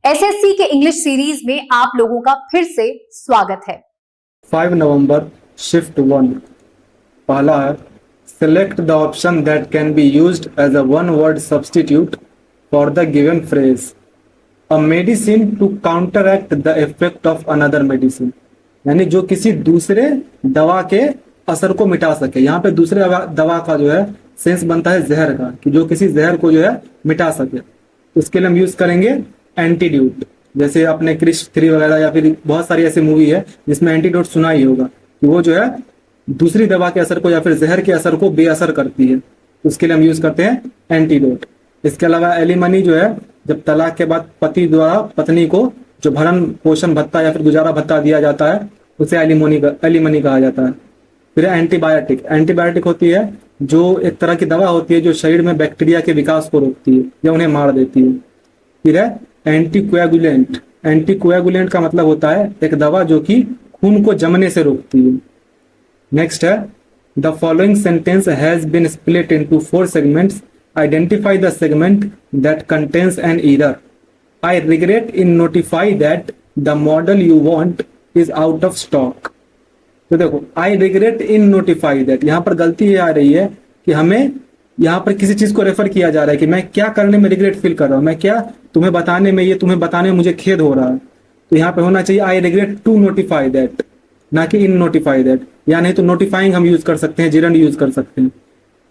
SSC के English series में आप लोगों का फिर से स्वागत है। 5 नवंबर शिफ्ट 1 पहला है select the option that can be used as a one word substitute for the given phrase a medicine to counteract the effect of another medicine, यानी जो किसी दूसरे दवा के असर को मिटा सके। यहाँ पे दूसरे दवा का जो है सेंस बनता है जहर का, कि जो किसी जहर को जो है मिटा सके। तो उसके लिए हम यूज करेंगे एंटीड्यूट। जैसे आपने क्रिश 3 वगैरह या फिर बहुत सारी ऐसी मूवी है जिसमें एंटीडोट सुना ही होगा, कि वो जो है दूसरी दवा के असर को या फिर जहर के असर को बेअसर करती है। तो उसके लिए हम यूज करते हैं एंटीडोट। इसके अलावा एलिमनी जो है, जब तलाक के बाद पति द्वारा पत्नी को जो भरण पोषण भत्ता या फिर गुजारा भत्ता दिया जाता है, उसे एलिमनी कहा जाता है। फिर एंटीबायोटिक। एंटीबायोटिक होती है जो एक तरह की दवा होती है जो शरीर में बैक्टीरिया के विकास को रोकती है या उन्हें मार देती है। फिर है एंटीकोएगुलेंट। एंटीकोएगुलेंट का मतलब होता है एक दवा जो कि खून को जमने से रोकती है। नेक्स्ट है the following sentence has been split into 4 segments, identify the segment that contains an error. I regret in notify that the model you want is out of stock. तो देखो, I regret in notify that, यहाँ पर गलती ये आ रही है कि हमें यहाँ पर किसी चीज को रेफर किया जा रहा है कि मैं क्या करने में रिग्रेट फील कर रहा हूँ, मैं क्या तुम्हें बताने में मुझे खेद हो रहा है। तो यहाँ पे होना चाहिए I regret to notify that, ना कि इन नोटिफाई दैट। या नहीं तो नोटिफाइंग हम यूज कर सकते हैं, जिरंड यूज कर सकते हैं।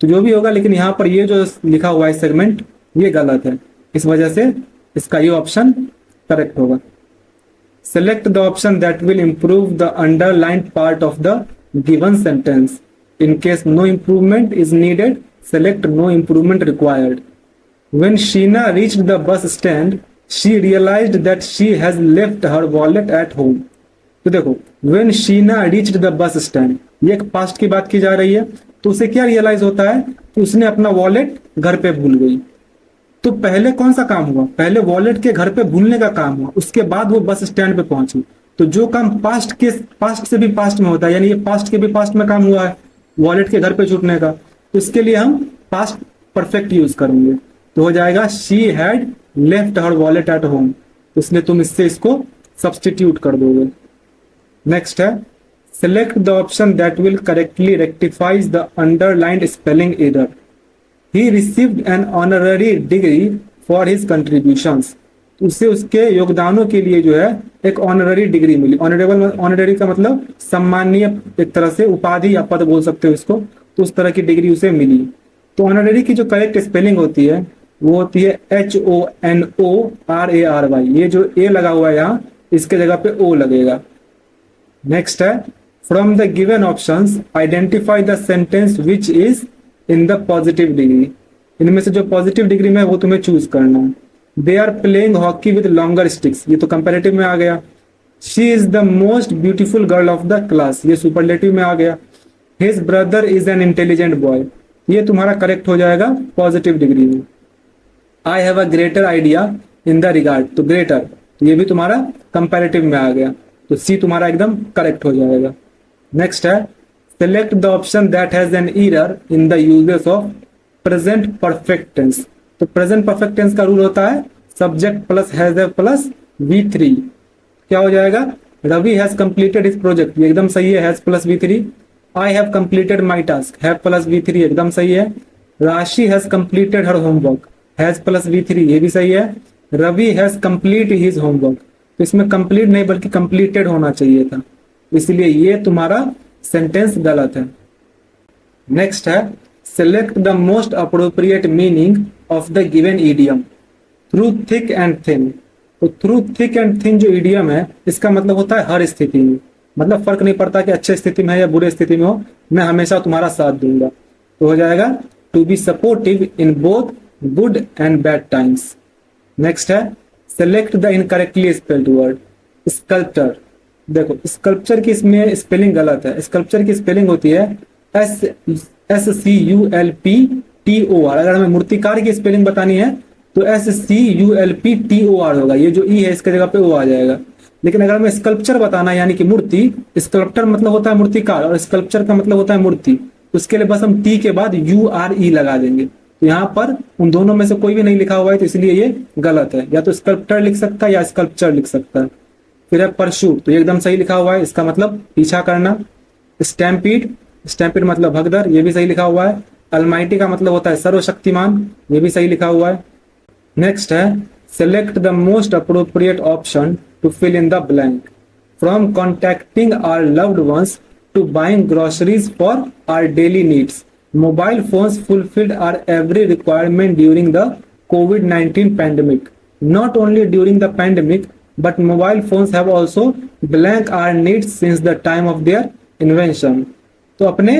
तो जो भी होगा, लेकिन यहाँ पर ये जो लिखा हुआ है सेगमेंट, ये गलत है। इस वजह से इसका ये ऑप्शन करेक्ट होगा। Select the option that will improve the underlined part of the given sentence. In case no improvement is needed, select no improvement required. When Sheena reached the bus stand, she realized that she has left her wallet at home. तो देखो, when Sheena reached the bus stand, ये एक past की बात की जा रही है। तो उसे क्या रियलाइज होता है कि उसने अपना वॉलेट घर पे भूल गई। तो पहले कौन सा काम हुआ? पहले वॉलेट के घर पे भूलने का काम हुआ, उसके बाद वो बस स्टैंड पे पहुंची। तो जो काम पास्ट से भी पास्ट में होता है, यानी ये पास्ट के भी पास्ट में काम हुआ है, वॉलेट के घर पे छूटने का। तो इसके लिए हम पास्ट परफेक्ट यूज करेंगे। तो हो जाएगा she had left her wallet at home. इसलिए तुम इससे इसको सब्सटीट्यूट कर दोगे। नेक्स्ट है select the option that will correctly rectifies the underlined spelling error. He received an honorary degree for his contributions. उसे उसके योगदानों के लिए जो है एक ऑनररी डिग्री मिली। ऑनररी का मतलब सम्मानीय, एक तरह से उपाधि या पद बोल सकते हो इसको। तो उस तरह की डिग्री उसे मिली। तो ऑनररी की जो करेक्ट स्पेलिंग होती है वो होती है HONORARY। ये जो ए लगा हुआ है यहाँ, इसके जगह पे ओ लगेगा। नेक्स्ट है from the given options identify the sentence which is in the positive degree. इनमें से जो पॉजिटिव डिग्री में है वो तुम्हें चूज करना है। They are playing hockey with longer sticks, ये तो कंपेरेटिव में आ गया। She is the most beautiful girl of the class, ये सुपरलेटिव में आ गया। His brother is an intelligent boy, ये तुम्हारा करेक्ट हो जाएगा पॉजिटिव डिग्री में। I have a greater idea in the regard, तो ग्रेटर, तो ये भी तुम्हारा कंपेरेटिव में आ गया। तो सी तुम्हारा एकदम करेक्ट हो जाएगा। नेक्स्ट है Select the option that has an error in the uses of present perfect tense. तो present perfect tense का रूल होता है subject plus has have plus V3। क्या हो जाएगा? Ravi has completed his project, ये एकदम सही है, has plus V3। I have completed my task, have plus V3 एकदम सही है। राशि has completed her homework, has plus V3 ये भी सही है। Ravi has complete his homework, तो इसमें complete नहीं बल्कि completed होना चाहिए था, इसलिए ये तुम्हारा सेंटेंस गलत है। नेक्स्ट है select the most appropriate meaning of the given idiom through thick and thin. तो थ्रू थिक एंड थिन जो ईडियम है, इसका मतलब होता है हर स्थिति में, मतलब फर्क नहीं पड़ता कि अच्छे स्थिति में है या बुरे स्थिति में हो, मैं हमेशा तुम्हारा साथ दूंगा। तो हो जाएगा to be supportive in both good and bad times. Next है select the incorrectly spelled word sculptor. देखो, स्कल्पचर की इसमें स्पेलिंग गलत है। स्कल्पचर की स्पेलिंग होती है SCULPTOR। अगर हमें मूर्तिकार की स्पेलिंग बतानी है तो SCULPTOR होगा। ये जो ई है इसके जगह पे ओ आ जाएगा। लेकिन अगर हमें स्कल्पचर बताना है, यानी कि मूर्ति, स्कल्प्टर मतलब होता है मूर्तिकार और स्कल्पचर का मतलब होता है मूर्ति, उसके लिए बस हम टी के बाद URE लगा देंगे। तो यहाँ पर उन दोनों में से कोई भी नहीं लिखा हुआ है, तो इसलिए ये गलत है। या तो स्कल्प्टर लिख सकता है या स्कल्पचर लिख सकता है। फिर है परशूट, तो ये एकदम सही लिखा हुआ है, इसका मतलब पीछा करना। स्टैम्पीड, स्टैम्पीड मतलब भगदड़, ये भी सही लिखा हुआ है। अलमाइटी का मतलब होता है सर्वशक्तिमान, ये भी सही लिखा हुआ है। नेक्स्ट है select the most appropriate option to fill in the blank from contacting our loved ones to buying groceries for our daily needs. Mobile phones fulfilled our every requirement during the COVID-19 pandemic. Not only during the pandemic, but mobile phones have also blank our needs since the time of their invention. तो अपने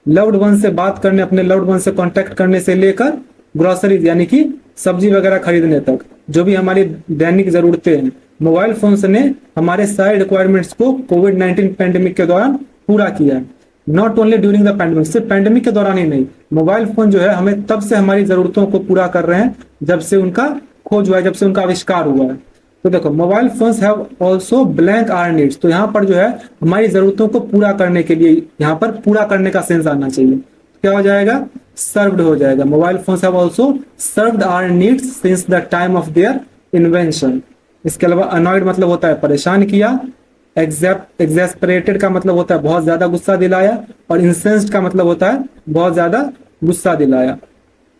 loved one से बात करने, अपने loved one से contact करने से लेकर ग्रोसरीज यानी कि सब्जी वगैरह खरीदने तक, जो भी हमारी दैनिक जरूरतें हैं, मोबाइल फोन्स ने हमारे सारे रिक्वायरमेंट्स को कोविड-19 पैंडेमिक के दौरान पूरा किया है। Not only during the pandemic, सिर्फ पैंडेमिक के दौरान ही नहीं, मोबाइल फोन जो है हमें तब से हमारी जरूरतों को पूरा कर रहे हैं जब से उनका खोज हुआ है, जब से उनका आविष्कार हुआ है। तो देखो mobile phones have also blank our needs, तो यहाँ पर जो है हमारी जरूरतों को पूरा करने के लिए यहाँ पर पूरा करने का सेंस आना चाहिए। क्या हो जाएगा? सर्व्ड हो जाएगा। Mobile phones have also served our needs since the time of their invention. इसके अलावा अनॉयड मतलब होता है परेशान किया, एग्जैस्परेटेड का मतलब होता है बहुत ज्यादा गुस्सा दिलाया, और इंसेंस्ड का मतलब होता है बहुत ज्यादा गुस्सा दिलाया।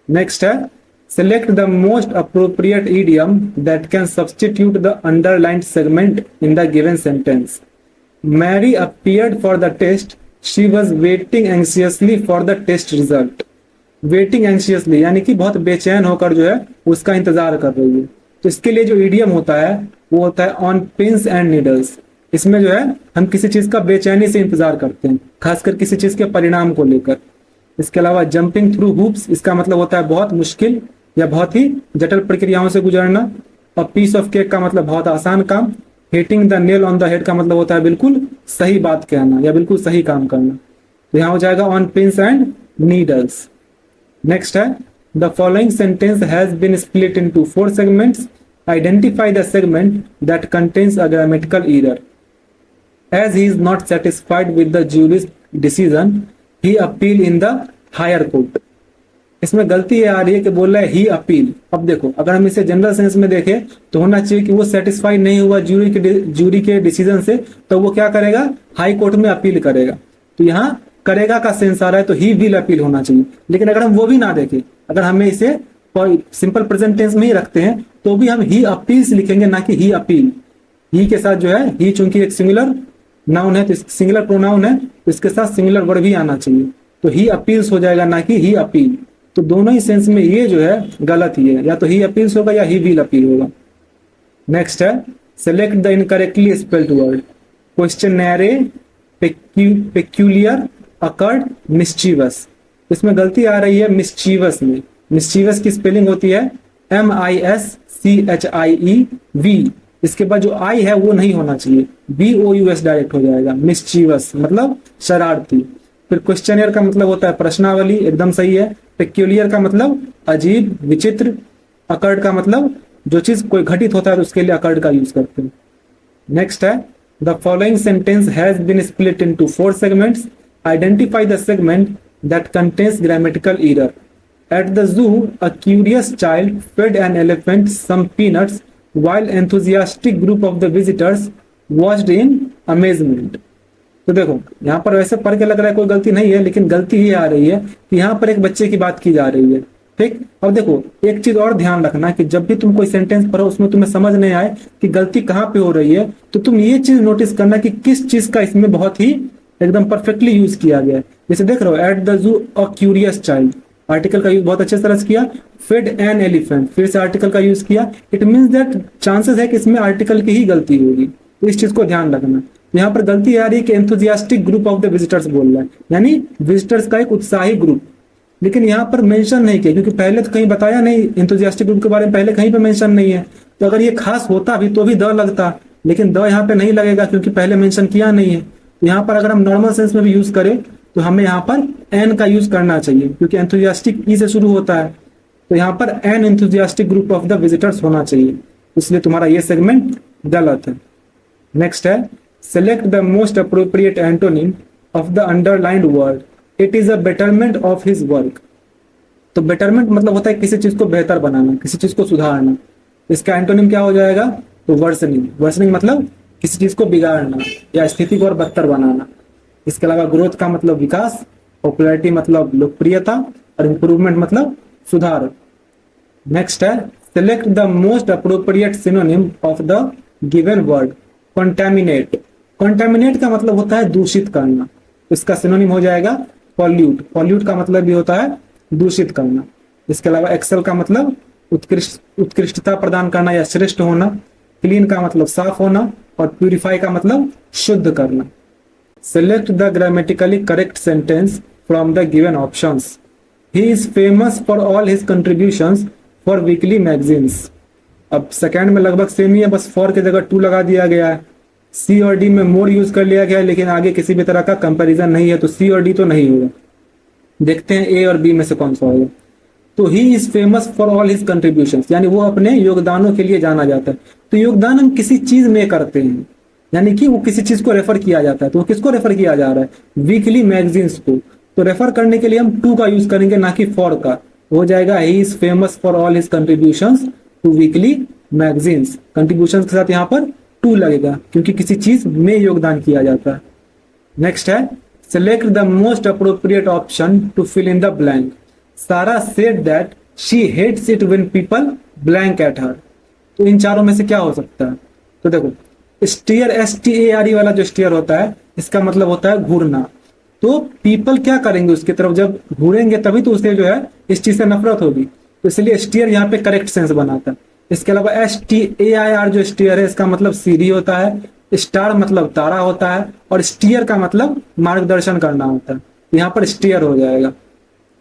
नेक्स्ट है select the most appropriate idiom that can substitute the underlined segment in the given sentence. Mary appeared for the test. She was waiting anxiously for the test result. Waiting anxiously यानी कि बहुत बेचैन होकर जो है उसका इंतजार कर रही है। तो इसके लिए जो इडियम होता है वो होता है on pins and needles। इसमें जो है हम किसी चीज का बेचैनी से इंतजार करते हैं, खासकर किसी चीज के परिणाम को लेकर। इसके अलावा जंपिंग थ्रू हूप्स, इसका मतलब होता है बहुत मुश्किल या बहुत ही जटिल प्रक्रियाओं से गुजरना। और पीस ऑफ केक का मतलब बहुत आसान काम। Hitting the nail on the head का मतलब होता है बिल्कुल सही बात कहना या बिल्कुल सही काम करना। तो यहाँ हो जाएगा on pins and needles. Next है the following sentence has been split into 4 segments. Identify the segment that contains a grammatical error. As he is not satisfied with the jury's decision, he appeal in the higher court. इसमें गलती ये आ रही है कि बोल रहा है ही appeal. अब देखो अगर हम इसे जनरल सेंस में देखें तो होना चाहिए कि वो सेटिस्फाई नहीं हुआ ज्यूरी के डिसीजन से, तो वो क्या करेगा? हाई कोर्ट में अपील करेगा। तो यहाँ करेगा का सेंस आ रहा है, तो ही विल अपील होना चाहिए। लेकिन अगर हम वो भी ना देखें, अगर हमें इसे सिंपल प्रेजेंट टेंस में ही रखते हैं तो भी हम ही अपील्स लिखेंगे, ना कि ही अपील। ही के साथ जो है ही चूंकि एक सिंगुलर नाउन है, तो सिंगुलर प्रोनाउन है, तो इसके साथ सिंगुलर वर्ड भी आना चाहिए। तो ही अपील्स हो जाएगा, ना कि ही अपील। तो दोनों ही सेंस में ये जो है गलत ही है, या तो ही अपील्स होगा या ही विल अपील होगा। नेक्स्ट है select the incorrectly spelled word. Questionnaire, peculiar, awkward, mischievous. इसमें गलती आ रही है मिस्चीवस में। मिस्चीवस की स्पेलिंग होती है MISCHIEV। इसके बाद जो आई है वो नहीं होना चाहिए, BOUS डायरेक्ट हो जाएगा। मिस्चीवस मतलब शरारती। फिर क्वेश्चनियर का मतलब होता है प्रश्नावली, एकदम सही है। पेक्यूलियर का मतलब अजीब, विचित्र। अकर्ड का मतलब जो चीज कोई घटित होता है तो उसके लिए अकर्ड का यूज करते हैं। नेक्स्ट है the following sentence has been split into 4 segments. Identify the segment that contains grammatical error. At the zoo a curious child fed an elephant some peanuts while enthusiastic group of the visitors watched in amazement। तो देखो यहाँ पर वैसे पढ़ के लग रहा है कोई गलती नहीं है, लेकिन गलती ये आ रही है कि यहाँ पर एक बच्चे की बात की जा रही है। ठीक, अब देखो एक चीज और ध्यान रखना कि जब भी तुम कोई सेंटेंस पढ़ो उसमें तुम्हें समझ नहीं आए कि गलती कहाँ पे हो रही है, तो तुम ये चीज नोटिस करना कि किस चीज का इसमें बहुत ही एकदम परफेक्टली यूज किया गया है। जैसे देख रहे हो eight the zoo a curious child, article का यूज बहुत अच्छे तरह से किया। फेड एन एलिफेंट, फिर से आर्टिकल का यूज किया। इट मींस दैट चांसेस है कि इसमें आर्टिकल की ही गलती होगी, तो इस चीज को ध्यान रखना। यहाँ पर गलती आ रही है कि enthusiastic group of the visitors बोल रहा है, यानी विजिटर्स का एक उत्साही ग्रुप। लेकिन यहाँ पर मेंशन नहीं किया, क्योंकि पहले तो कहीं बताया नहीं एंथुजियास्टिक ग्रुप के बारे में, पहले कहीं पे मेंशन नहीं है। तो अगर ये खास होता भी तो भी द लगता, लेकिन द यहाँ पे नहीं लगेगा क्योंकि पहले मेंशन किया नहीं है। तो यहाँ पर अगर हम नॉर्मल सेंस में भी यूज करें तो हमें यहाँ पर एन का यूज करना चाहिए, क्योंकि एंथुजियास्टिक ई से शुरू होता है। तो यहाँ पर an enthusiastic group of the visitors होना चाहिए, इसलिए तुम्हारा ये सेगमेंट गलत है। नेक्स्ट है select the most appropriate antonym of the underlined word. It is a betterment of his work. तो बेटरमेंट मतलब होता है किसी चीज को बेहतर बनाना, किसी चीज को सुधारना। इसका एंटोनिम क्या हो जाएगा? तो वर्सनिंग। वर्सनिंग मतलब किसी चीज को बिगाड़ना या स्थिति को और बदतर बनाना। इसके अलावा ग्रोथ का मतलब विकास, पॉपुलैरिटी मतलब लोकप्रियता, और इंप्रूवमेंट मतलब सुधार। नेक्स्ट है select the most appropriate synonym of the given word. Contaminate. Contaminate का मतलब होता है दूषित करना, इसका सिनोनिम हो जाएगा पॉल्यूट। पॉल्यूट का मतलब भी होता है दूषित करना। इसके अलावा एक्सेल का मतलब उत्कृष्टता प्रदान करना या श्रेष्ठ होना। क्लीन का मतलब साफ होना, और प्यूरिफाई का मतलब शुद्ध करना। Select the grammatically correct sentence from the given options. He is famous for all his contributions for weekly magazines. अब सेकंड में लगभग सेम ही है, बस फॉर की जगह टू लगा दिया गया है। सी और डी में मोर यूज कर लिया गया है, लेकिन आगे किसी भी तरह का कंपैरिजन नहीं है, तो सी और डी तो नहीं होगा। देखते हैं ए और बी में से कौन सा होगा। तो ही is famous for all his contributions, यानी वो अपने योगदानों के लिए जाना जाता है। तो योगदान हम किसी चीज में करते हैं, यानी कि वो किसी चीज को रेफर किया जाता है। तो किसको रेफर किया जा रहा है? वीकली मैगजीन्स को। तो रेफर करने के लिए हम टू का यूज करेंगे, ना कि फॉर का। हो जाएगा he is famous for all his contributions to weekly magazines. Contributions के साथ यहाँ पर टू लगेगा, क्योंकि किसी चीज में योगदान किया जाता है। नेक्स्ट है select the most appropriate option to fill in the blank. Sarah said that she hates it when people blank at her. तो इन चारों में से क्या हो सकता है? तो देखो, स्टीयर, STARE वाला जो स्टीयर होता है, इसका मतलब होता है घूरना। तो पीपल क्या करेंगे उसकी तरफ? जब घूरेंगे तभी तो उसे जो है इस चीज से नफरत होगी। तो इसलिए स्टीयर यहाँ पे करेक्ट सेंस बनाता है। इसके अलावा STAIR जो स्टीयर है, इसका मतलब सीढ़ी होता है, स्टार मतलब तारा होता है, और स्टीयर का मतलब मार्गदर्शन करना होता है। यहाँ पर स्टीयर हो जाएगा।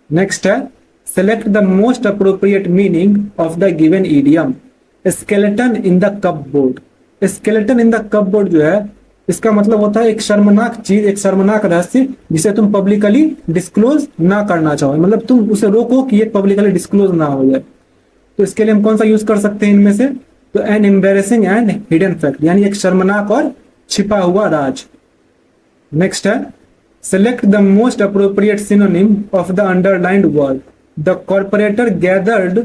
नेक्स्ट है select the most appropriate meaning of the given idiom. Skeleton in the cupboard. Skeleton in the cupboard जो है, इसका मतलब होता है एक शर्मनाक चीज, एक शर्मनाक रहस्य जिसे तुम पब्लिकली डिस्क्लोज ना करना चाहो, मतलब तुम उसे रोको कि ये पब्लिकली डिस्क्लोज ना हो जाए। तो इसके लिए हम कौन सा यूज कर सकते हैं इनमें से? तो an embarrassing and hidden fact, यानी एक शर्मनाक और छिपा हुआ राज। नेक्स्ट है select the most appropriate synonym of the underlined word. The corporator gathered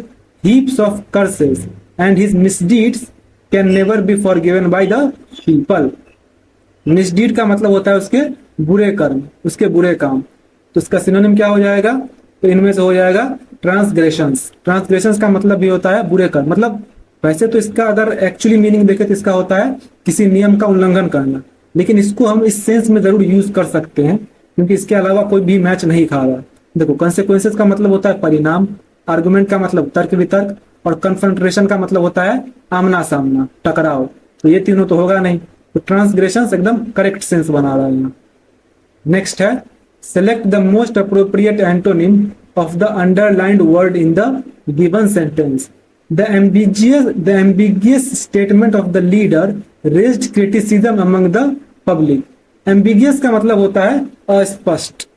heaps of curses and his misdeeds can never be forgiven by the people। मिसडीड का मतलब होता है उसके बुरे कर्म, उसके बुरे काम। तो इसका सिनोनिम क्या हो जाएगा? तो इनमें से हो जाएगा ट्रांसग्रेशंस। ट्रांसग्रेशंस का मतलब भी होता है बुरे कर्म। मतलब वैसे तो इसका अगर एक्चुअली मीनिंग देखें तो इसका होता है किसी नियम का उल्लंघन करना, लेकिन इसको हम इस सेंस में जरूर यूज कर सकते हैं, क्योंकि इसके अलावा कोई भी मैच नहीं खा रहा। देखो, कंसेक्वेंसेस का मतलब होता है परिणाम, आर्गुमेंट का मतलब तर्क वितर्क, और कन्फ्रंट्रेशन का मतलब होता है आमना सामना, टकराव। तो ये तीनों तो होगा नहीं, तो ट्रांसग्रेशंस एकदम करेक्ट सेंस बना रहा है। नेक्स्ट है select the most appropriate antonym of the underlined word in the given sentence. The ambiguous statement of the leader raised criticism among the public. Ambiguous का मतलब होता है अस्पष्ट,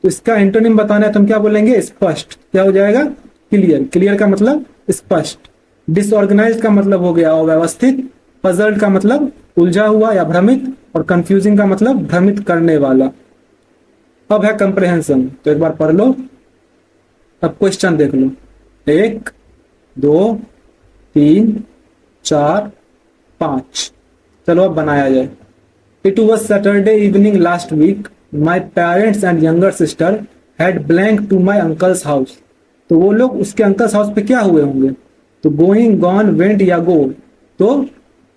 तो इसका एंटोनिम बताना है तो हम क्या बोलेंगे? स्पष्ट। क्या हो जाएगा? क्लियर। क्लियर का मतलब स्पष्ट। डिसऑर्गेनाइज्ड का मतलब हो गया अव्यवस्थित। पजल्ड का मतलब उलझा हुआ या भ्रमित, और कंफ्यूजिंग का मतलब भ्रमित करने वाला। अब है कंप्रेहेंशन, तो एक बार पढ़ लो। अब क्वेश्चन देख लो, 1 2 3 4 5। चलो अब बनाया जाए। It was Saturday evening last week, my parents and younger sister had blank to my uncle's house. तो वो लोग उसके अंकल्स हाउस पे क्या हुए होंगे? तो गोइंग, गॉन, वेंट या गो। तो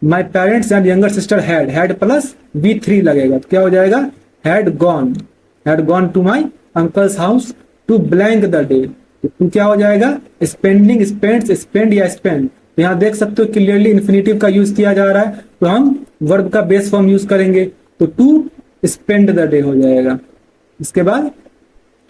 my parents and younger sister had plus V3 लगेगा, तो क्या हो जाएगा? Had gone to my uncle's house to blank the day. तो क्या हो जाएगा? स्पेंडिंग, स्पेंड्स, स्पेंड या स्पेंड। तो यहाँ देख सकते हो क्लियरली इन्फिनिटिव का यूज किया जा रहा है, तो हम वर्ब का बेस फॉर्म यूज करेंगे, तो टू स्पेंड द डे हो जाएगा। इसके बाद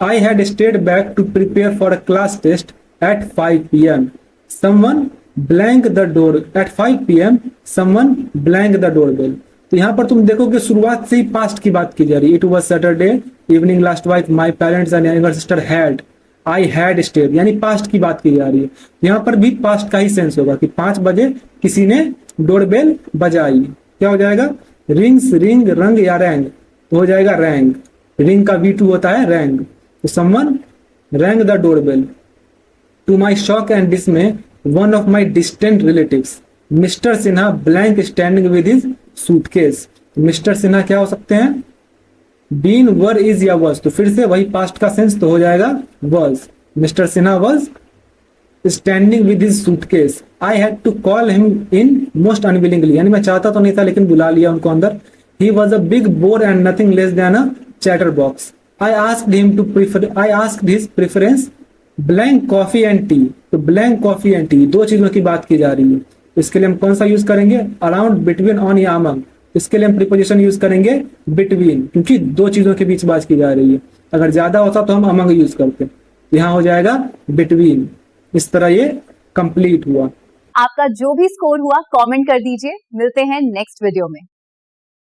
I had stayed back to prepare for a class test at 5 p.m. Someone blank the door at 5 p.m. Someone blank the doorbell। तो यहाँ पर तुम देखो कि शुरुआत से ही पास्ट की बात की जा रही है। It was Saturday evening last week, my parents and younger sister had, I had stayed, यानी पास्ट की बात की जा रही है। यहाँ पर भी पास्ट का ही सेंस होगा कि 5 बजे किसी ने डोरबेल बजाई। क्या हो जाएगा? रिंग्स, रिंग, रंग या रैंग, तो हो जाएगा रैंग। रिंग का V2 होता है रैंग। तो someone rang the doorbell, to my shock and dismay one of my distant relatives mister Sinha blank standing with his suitcase. Mister Sinha क्या हो सकते हैं? बीन, वर, इज या वॉज। तो फिर से वही पास्ट का सेंस तो हो जाएगा was. Mister Sinha was standing with his suitcase. I had to call him in most unwillingly, यानी मैं चाहता तो नहीं था लेकिन बुला लिया उनको अंदर। He was a big bore and nothing less than a chatter box. I asked his preference blank coffee and T. तो ब्लैंक कॉफी एंड टी, दो चीजों की बात की जा रही है। इसके लिए हम कौन सा यूज करेंगे? अराउंड, बिटवीन, ऑन या अमंग। इसके लिए हम प्रीपोजिशन यूज करेंगे बिटवीन, क्योंकि दो चीजों के बीच बात की जा रही है। अगर ज्यादा होता तो हम अमंग यूज करते, यहाँ हो जाएगा बिटवीन। इस तरह ये कंप्लीट हुआ। आपका जो भी स्कोर हुआ कमेंट कर दीजिए। मिलते हैं नेक्स्ट वीडियो में।